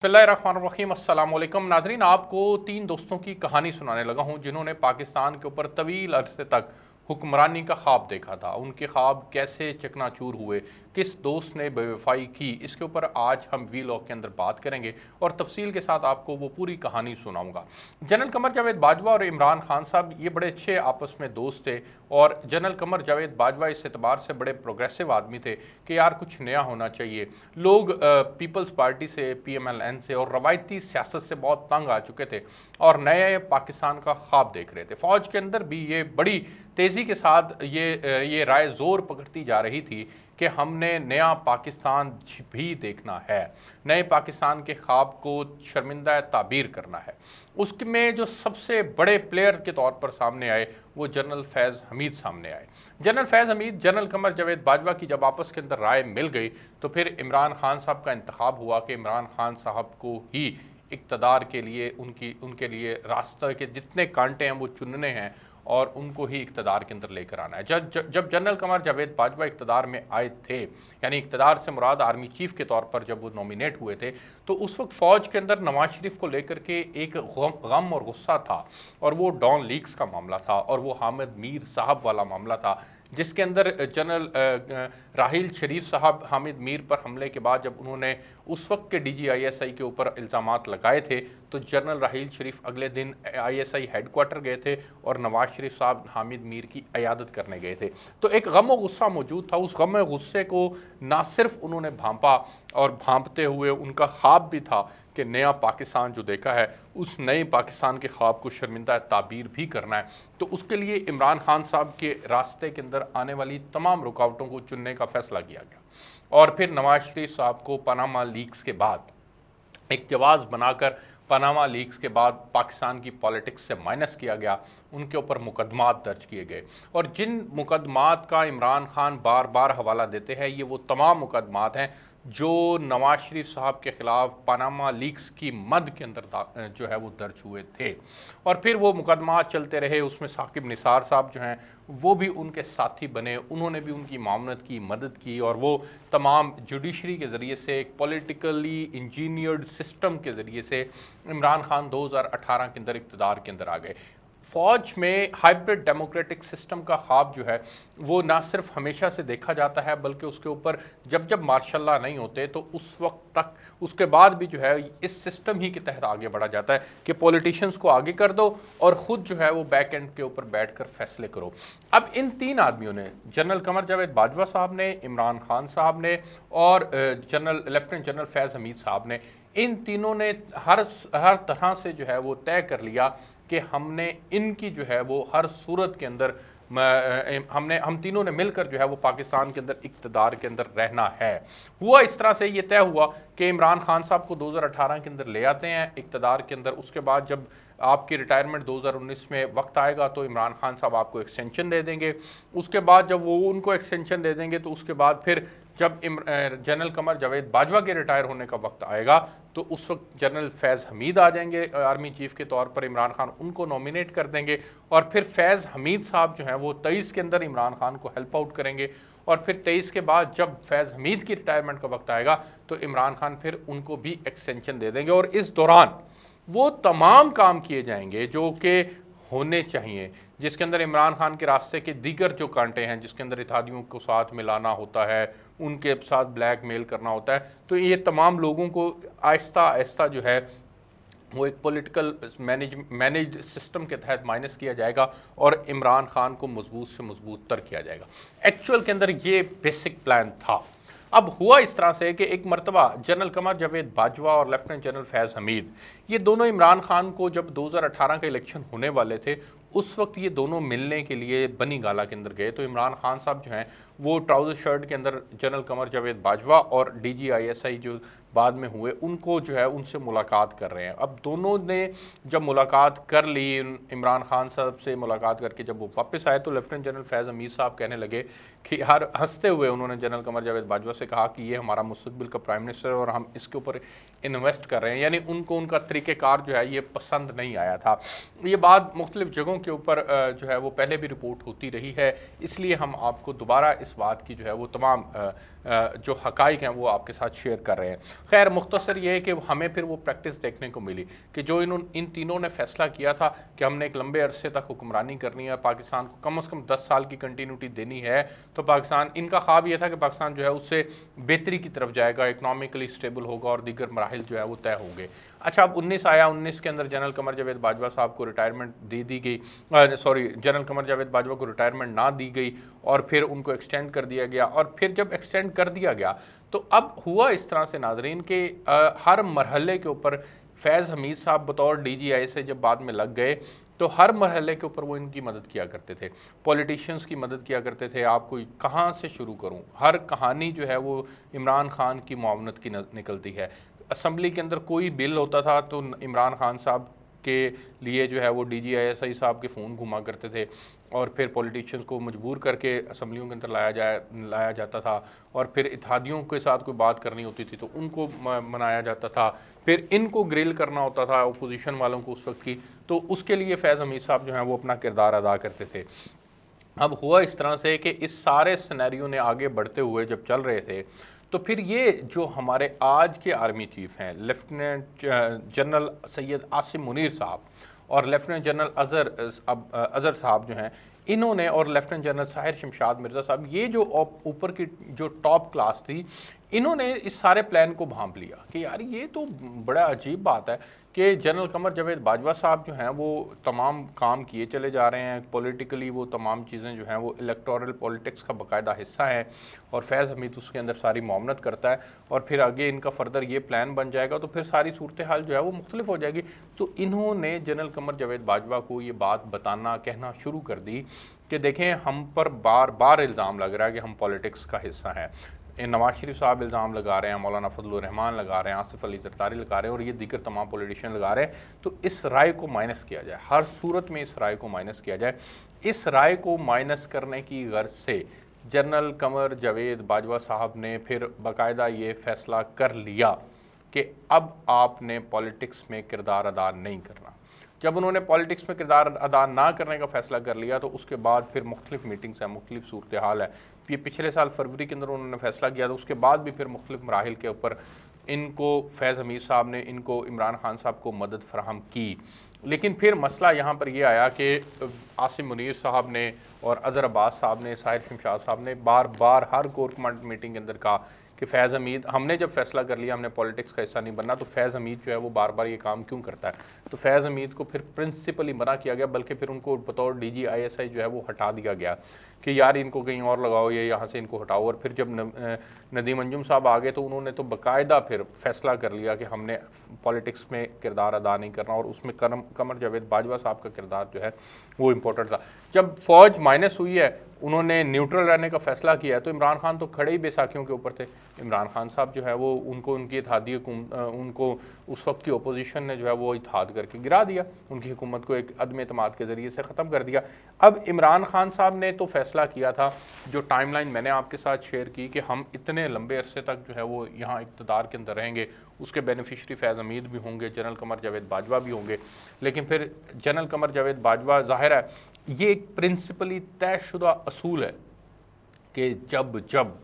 बिस्मिल्लाहिर्रहमानिर्रहीम अस्सलाम वालेकुम नाज़रीन, आपको तीन दोस्तों की कहानी सुनाने लगा हूँ जिन्होंने पाकिस्तान के ऊपर तवील अरसे तक हुक्मरानी का ख्वाब देखा था। उनके ख्वाब कैसे चकनाचूर हुए, किस दोस्त ने बेवफाई की, इसके ऊपर आज हम वीलॉग के अंदर बात करेंगे और तफसील के साथ आपको वो पूरी कहानी सुनाऊंगा। जनरल कमर जावेद बाजवा और इमरान खान साहब ये बड़े अच्छे आपस में दोस्त थे और जनरल कमर जावेद बाजवा इस एतबार से बड़े प्रोग्रेसिव आदमी थे कि यार कुछ नया होना चाहिए। लोग पीपल्स पार्टी से, PMLN से और रवायती सियासत से बहुत तंग आ चुके थे और नए पाकिस्तान का ख्वाब देख रहे थे। फौज के अंदर भी ये बड़ी तेज़ी के साथ ये राय जोर पकड़ती जा रही थी कि हमने नया पाकिस्तान भी देखना है, नए पाकिस्तान के ख्वाब को शर्मिंदा ताबीर करना है। उसमें जो सबसे बड़े प्लेयर के तौर पर सामने आए वो जनरल फैज़ हमीद सामने आए। जनरल फैज़ हमीद, जनरल कमर जावेद बाजवा की जब आपस के अंदर राय मिल गई तो फिर इमरान खान साहब का इंतखाब हुआ कि इमरान खान साहब को ही इक़्तिदार के लिए उनके लिए रास्ते के जितने कांटे हैं वो चुनने हैं और उनको ही इक़्तिदार के अंदर लेकर आना है। जब जनरल कमर जावेद बाजवा इक़्तिदार में आए थे, यानी इक़्तिदार से मुराद आर्मी चीफ के तौर पर जब वो नॉमिनेट हुए थे, तो उस वक्त फ़ौज के अंदर नवाज शरीफ को लेकर के एक गम और गुस्सा था और वो डॉन लीक्स का मामला था और वो हामिद मीर साहब वाला मामला था, जिसके अंदर जनरल राहील शरीफ साहब हामिद मीर पर हमले के बाद जब उन्होंने उस वक्त के DGISI के ऊपर इल्ज़ामात लगाए थे तो जनरल राहील शरीफ अगले दिन ISI हेडक्वार्टर गए थे और नवाज शरीफ साहब हामिद मीर की अयादत करने गए थे। तो एक गम और गुस्सा मौजूद था। उस गम और गुस्से को ना सिर्फ उन्होंने भांपा और भांपते हुए उनका ख्वाब भी था कि नया पाकिस्तान जो देखा है उस नए पाकिस्तान के ख्वाब को शर्मिंदा ताबीर भी करना है। तो उसके लिए इमरान खान साहब के रास्ते के अंदर आने वाली तमाम रुकावटों को चुनने का फैसला किया गया और फिर नवाज शरीफ साहब को पनामा लीक्स के बाद एक जवाब बनाकर पनामा लीक्स के बाद पाकिस्तान की पॉलिटिक्स से माइनस किया गया, उनके ऊपर मुकदमात दर्ज किए गए और जिन मुकदमात का इमरान खान बार बार हवाला देते हैं ये वो तमाम मुकदमात हैं जो नवाज शरीफ साहब के ख़िलाफ़ पनामा लीक्स की मद के अंदर जो है वो दर्ज हुए थे और फिर वो मुकदमात चलते रहे। उसमें साकिब निसार साहब जो हैं वो भी उनके साथी बने, उन्होंने भी उनकी मामनत की, मदद की और वो तमाम जुडिशरी के ज़रिए से एक पॉलिटिकली इंजीनियर्ड सिस्टम के ज़रिए से इमरान खान 2018 के अंदर इक़्तिदार के अंदर आ गए। फ़ौज में हाइब्रिड डेमोक्रेटिक सिस्टम का ख्वाब जो है वो ना सिर्फ हमेशा से देखा जाता है बल्कि उसके ऊपर जब मार्शल लॉ नहीं होते तो उस वक्त तक उसके बाद भी जो है इस सिस्टम ही के तहत आगे बढ़ा जाता है कि पॉलिटिशियंस को आगे कर दो और ख़ुद जो है वो बैक एंड के ऊपर बैठ कर फैसले करो। अब इन तीन आदमियों ने, जनरल कमर जावेद बाजवा साहब ने, इमरान खान साहब ने और लेफ्टिनेंट जनरल फैज़ हमीद साहब ने, इन तीनों ने हर तरह से जो है वो तय कर लिया कि हमने इनकी जो है वो हर सूरत के अंदर हम तीनों ने मिलकर जो है वो पाकिस्तान के अंदर इक़्तिदार के अंदर रहना है। हुआ इस तरह से, ये तय हुआ कि इमरान खान साहब को 2018 के अंदर ले आते हैं इक़्तिदार के अंदर। उसके बाद जब आपकी रिटायरमेंट 2019 में वक्त आएगा तो इमरान खान साहब आपको एक्सटेंशन दे देंगे। उसके बाद जब वो उनको एक्सटेंशन दे देंगे तो उसके बाद फिर जब जनरल कमर जावेद बाजवा के रिटायर होने का वक्त आएगा तो उस वक्त जनरल फैज़ हमीद आ जाएंगे आर्मी चीफ के तौर पर, इमरान खान उनको नॉमिनेट कर देंगे और फिर फैज़ हमीद साहब जो हैं वो 23 के अंदर इमरान खान को हेल्प आउट करेंगे और फिर 23 के बाद जब फैज़ हमीद की रिटायरमेंट का वक्त आएगा तो इमरान खान फिर उनको भी एक्सटेंशन दे देंगे और इस दौरान वो तमाम काम किए जाएंगे जो कि होने चाहिए, जिसके अंदर इमरान खान के रास्ते के दीगर जो कांटे हैं, जिसके अंदर इत्तेहादियों को साथ मिलाना होता है, उनके साथ ब्लैकमेल करना होता है, तो ये तमाम लोगों को आहिस्ता आहिस्ता जो है वो एक पॉलिटिकल मैनेज सिस्टम के तहत माइनस किया जाएगा और इमरान खान को मजबूत से मजबूत तर किया जाएगा। एक्चुअल के अंदर ये बेसिक प्लान था। अब हुआ इस तरह से कि एक मरतबा जनरल कमर जावेद बाजवा और लेफ्टिनेंट जनरल फैज़ हमीद, ये दोनों इमरान खान को जब 2018 के इलेक्शन होने वाले थे उस वक्त ये दोनों मिलने के लिए बनी गाला के अंदर गए। तो इमरान खान साहब जो हैं वो ट्राउज़र शर्ट के अंदर जनरल कमर जावेद बाजवा और DGISI जो बाद में हुए उनको जो है उनसे मुलाकात कर रहे हैं। अब दोनों ने जब मुलाकात कर ली, इमरान खान साहब से मुलाकात करके जब वो वापस आए तो लेफ्टिनेंट जनरल फैज़ हमीद साहब कहने लगे कि हर हंसते हुए उन्होंने जनरल कमर जावेद बाजवा से कहा कि ये हमारा मुस्तकबिल का प्राइम मिनिस्टर है और हम इसके ऊपर इन्वेस्ट कर रहे हैं। यानी उनको उनका तरीक़ेकार जो है ये पसंद नहीं आया था। ये बात मुख्तलिफ़ जगहों के ऊपर जो है वो पहले भी रिपोर्ट होती रही है, इसलिए हम आपको दोबारा इस बात की जो है वो तमाम जो हक़ाइक़ हैं वो आपके साथ शेयर कर रहे हैं। खैर मुख्तसर ये है कि हमें फिर वो प्रैक्टिस देखने को मिली कि जो इन तीनों ने फैसला किया था कि हमने एक लंबे अरसे तक हुक्मरानी करनी है, पाकिस्तान को कम से कम 10 साल की कंटिन्यूटी देनी है, तो पाकिस्तान, इनका ख्वाब ये था कि पाकिस्तान जो है उससे बेहतरी की तरफ जाएगा, इकनॉमिकली स्टेबल होगा और दीगर मराहिल जो है वो तय होंगे। अच्छा, अब 19 आया, 19 के अंदर जनरल कमर जावेद बाजवा साहब को रिटायरमेंट दे दी गई, जनरल कमर जावेद बाजवा को रिटायरमेंट ना दी गई और फिर उनको एक्सटेंड कर दिया गया। और फिर जब एक्सटेंड कर दिया गया तो अब हुआ इस तरह से नाजरीन के हर मरहले के ऊपर फैज़ हमीद साहब बतौर DGI से जब बाद में लग गए तो हर मरहले के ऊपर वो इनकी मदद किया करते थे, पॉलिटिशियंस की मदद किया करते थे। आपको कहाँ से शुरू करूँ, हर कहानी जो है वो इमरान खान की मुआवनत की निकलती है। असम्बली के अंदर कोई बिल होता था तो इमरान खान साहब के लिए जो है वो DGI साहब के फ़ोन घुमा करते थे और फिर पॉलिटिशियंस को मजबूर करके असम्बलियों के अंदर लाया जाता था और फिर इत्तेहादियों के साथ कोई बात करनी होती थी तो उनको मनाया जाता था, फिर इनको ग्रिल करना होता था अपोजिशन वालों को उस वक्त की, तो उसके लिए फैज़ हमीद साहब जो हैं वो अपना किरदार अदा करते थे। अब हुआ इस तरह से कि इस सारे सिनेरियो ने आगे बढ़ते हुए जब चल रहे थे तो फिर ये जो हमारे आज के आर्मी चीफ हैं लेफ्टिनेंट जनरल सैयद आसिम मुनीर साहब और लेफ्टिनेंट जनरल अज़हर साहब जो हैं, इन्होंने, और लेफ्टिनेंट जनरल साहिर शमशाद मिर्ज़ा साहब, ये जो ऊपर की जो टॉप क्लास थी, इन्होंने इस सारे प्लान को भांप लिया कि यार ये तो बड़ा अजीब बात है कि जनरल कमर जावेद बाजवा साहब जो हैं वो तमाम काम किए चले जा रहे हैं, पॉलिटिकली वो तमाम चीज़ें जो हैं वो इलेक्टोरल पॉलिटिक्स का बाकायदा हिस्सा हैं और फैज़ हमीद उसके अंदर सारी मुआवनत करता है और फिर आगे इनका फर्दर ये प्लान बन जाएगा तो फिर सारी सूरत हाल जो है वो मुख्तलिफ हो जाएगी। तो इन्होंने जनरल कमर जावेद बाजवा को ये बात बताना, कहना शुरू कर दी कि देखें, हम पर बार बार इल्ज़ाम लग रहा है कि हम पॉलिटिक्स का हिस्सा हैं। नवाज शरीफ साहब इल्ज़ाम लगा रहे हैं, मौलाना फजलुर रहमान लगा रहे हैं, आसिफ अली जरदारी लगा रहे हैं और ये दीगर तमाम पॉलिटिशियन लगा रहे हैं। तो इस राय को माइनस किया जाए, हर सूरत में इस राय को माइनस किया जाए। इस राय को माइनस करने की गर्ज से जनरल कमर जावेद बाजवा साहब ने फिर बाकायदा ये फ़ैसला कर लिया कि अब आपने पॉलिटिक्स में किरदार अदा नहीं करना। जब उन्होंने पॉलिटिक्स में किरदार अदा ना करने का फ़ैसला कर लिया तो उसके बाद फिर मुख्तलिफ मीटिंग्स हैं, मुख्तलिफ सूरत हाल है। ये पिछले साल फरवरी के अंदर उन्होंने फ़ैसला किया, तो उसके बाद भी फिर मुख्तलिफ मराहिल के ऊपर इनको फैज़ हमीद साहब ने इनको इमरान खान साहब को मदद फराहम की। लेकिन फिर मसला यहाँ पर यह आया कि आसिम मुनीर साहब ने और अज़हर अब्बास साहब ने, साहिर शमशाद साहब ने बार बार हर कोर कमांड मीटिंग के अंदर कहा कि फैज़ हमीद, हमने जब फैसला कर लिया हमने पॉलिटिक्स का हिस्सा नहीं बनना, तो फैज़ हमीद जो है वो बार बार ये काम क्यों करता है। तो फैज़ हमीद को फिर प्रिंसिपली मना किया गया, बल्कि फिर उनको बतौर DGI जो है वो हटा दिया गया कि यार इनको कहीं और लगाओ, ये यहाँ से इनको हटाओ। और फिर जब नदीम अंजुम साहब आ गए तो उन्होंने तो बाकायदा फिर फैसला कर लिया कि हमने पॉलिटिक्स में किरदार अदा नहीं करना और उसमें कमर जावेद बाजवा साहब का किरदार जो है वो इम्पोर्टेंट था। जब फ़ौज माइनस हुई है, उन्होंने न्यूट्रल रहने का फ़ैसला किया है, तो इमरान खान तो खड़े ही बेसाखियों के ऊपर थे। इमरान खान साहब जो है वो उनकी इत्तेहादी उनको उस वक्त की अपोजिशन ने जो है वो इत्तेहाद करके गिरा दिया, उनकी हुकूमत को एक अदम एतमाद के ज़रिए से ख़त्म कर दिया। अब इमरान खान साहब ने तो फ़ैसला किया था, जो टाइमलाइन मैंने आपके साथ शेयर की कि हम इतने लंबे अरसे तक जो है वो यहाँ इक़्तिदार के अंदर रहेंगे, उसके बेनिफिशरी फैज़ हमीद भी होंगे, जनरल कमर जावेद बाजवा भी होंगे। लेकिन फिर जनरल कमर जावेद बाजवा, ज़ाहिर है ये एक प्रिंसिपली तयशुदा असूल है कि जब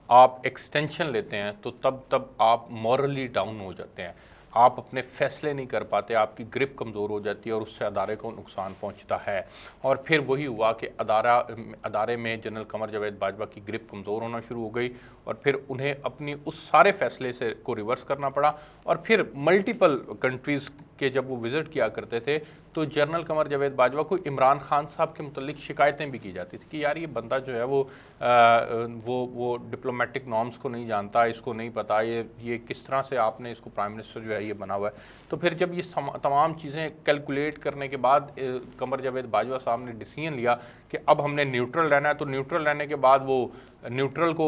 आप एक्सटेंशन लेते हैं तो तब आप मॉरली डाउन हो जाते हैं, आप अपने फैसले नहीं कर पाते, आपकी ग्रिप कमज़ोर हो जाती है और उससे अदारे को नुकसान पहुंचता है। और फिर वही हुआ कि अदारे में जनरल कमर जावेद बाजवा की ग्रिप कमज़ोर होना शुरू हो गई और फिर उन्हें अपनी उस सारे फैसले से को रिवर्स करना पड़ा। और फिर मल्टीपल कंट्रीज़ के जब वो विज़िट किया करते थे तो जनरल कमर जावेद बाजवा को इमरान खान साहब के मुतल्लिक शिकायतें भी की जाती थी कि यार ये बंदा जो है वो डिप्लोमेटिक नॉर्म्स को नहीं जानता, इसको नहीं पता, ये किस तरह से आपने इसको प्राइम मिनिस्टर जो है ये बना हुआ है। तो फिर जब ये तमाम चीज़ें कैलकुलेट करने के बाद कमर जावेद बाजवा साहब ने डिसीजन लिया कि अब हमने न्यूट्रल रहना है, तो न्यूट्रल रहने के बाद वो न्यूट्रल को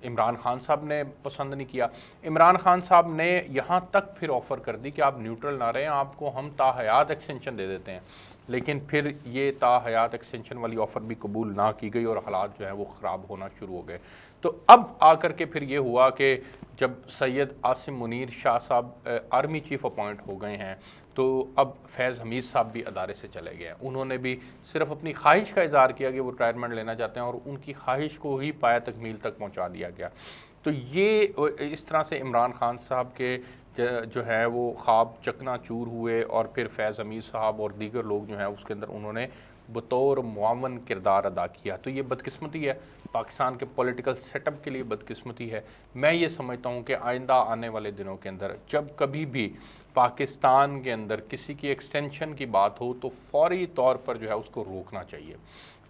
इमरान खान साहब ने पसंद नहीं किया। इमरान खान साहब ने यहाँ तक फिर ऑफ़र कर दी कि आप न्यूट्रल ना रहें, आपको हम ताहयात एक्सटेंशन दे देते हैं। लेकिन फिर ये ताहयात एक्सटेंशन वाली ऑफ़र भी कबूल ना की गई और हालात जो है वो ख़राब होना शुरू हो गए। तो अब आकर के फिर ये हुआ कि जब सैयद आसिम मुनीर शाह साहब आर्मी चीफ़ अपॉइंट हो गए हैं तो अब फैज़ हमीद साहब भी अदारे से चले गए हैं। उन्होंने भी सिर्फ अपनी ख्वाहिश का इज़हार किया कि वो रिटायरमेंट लेना चाहते हैं और उनकी ख्वाहिश को ही पाया तकमील तक पहुँचा दिया गया। तो ये इस तरह से इमरान खान साहब के जो है वो ख्वाब चकनाचूर हुए और फिर फैज़ हमीद साहब और दीगर लोग जो हैं उसके अंदर उन्होंने बतौर मुआवन किरदार अदा किया। तो ये बदकिस्मती है, पाकिस्तान के पॉलिटिकल सेटअप के लिए बदकिस्मती है। मैं ये समझता हूँ कि आइंदा आने वाले दिनों के अंदर जब कभी भी पाकिस्तान के अंदर किसी की एक्सटेंशन की बात हो तो फौरी तौर पर जो है उसको रोकना चाहिए,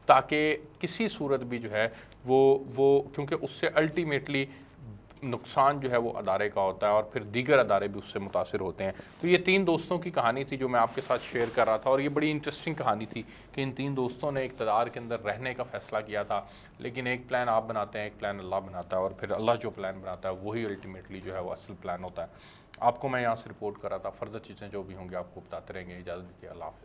ताकि किसी सूरत भी जो है वो क्योंकि उससे अल्टीमेटली नुकसान जो है वो अदारे का होता है और फिर दीगर अदारे भी उससे मुतासिर होते हैं। तो ये 3 दोस्तों की कहानी थी जो मैं आपके साथ शेयर कर रहा था, और ये बड़ी इंटरेस्टिंग कहानी थी कि इन 3 दोस्तों ने इक़्तिदार के अंदर रहने का फ़ैसला किया था, लेकिन एक प्लान आप बनाते हैं, एक प्लान अल्लाह बनाता है, और फिर अल्लाह जो प्लान बनाता है वही अल्टीमेटली जो है वो असल प्लान होता है। आपको मैं यहाँ से रिपोर्ट कर रहा था, फर्दर चीज़ें जो भी होंगी आपको बताते रहेंगे। इजाज़त दीजिए, अल्लाह हाफ़िज़।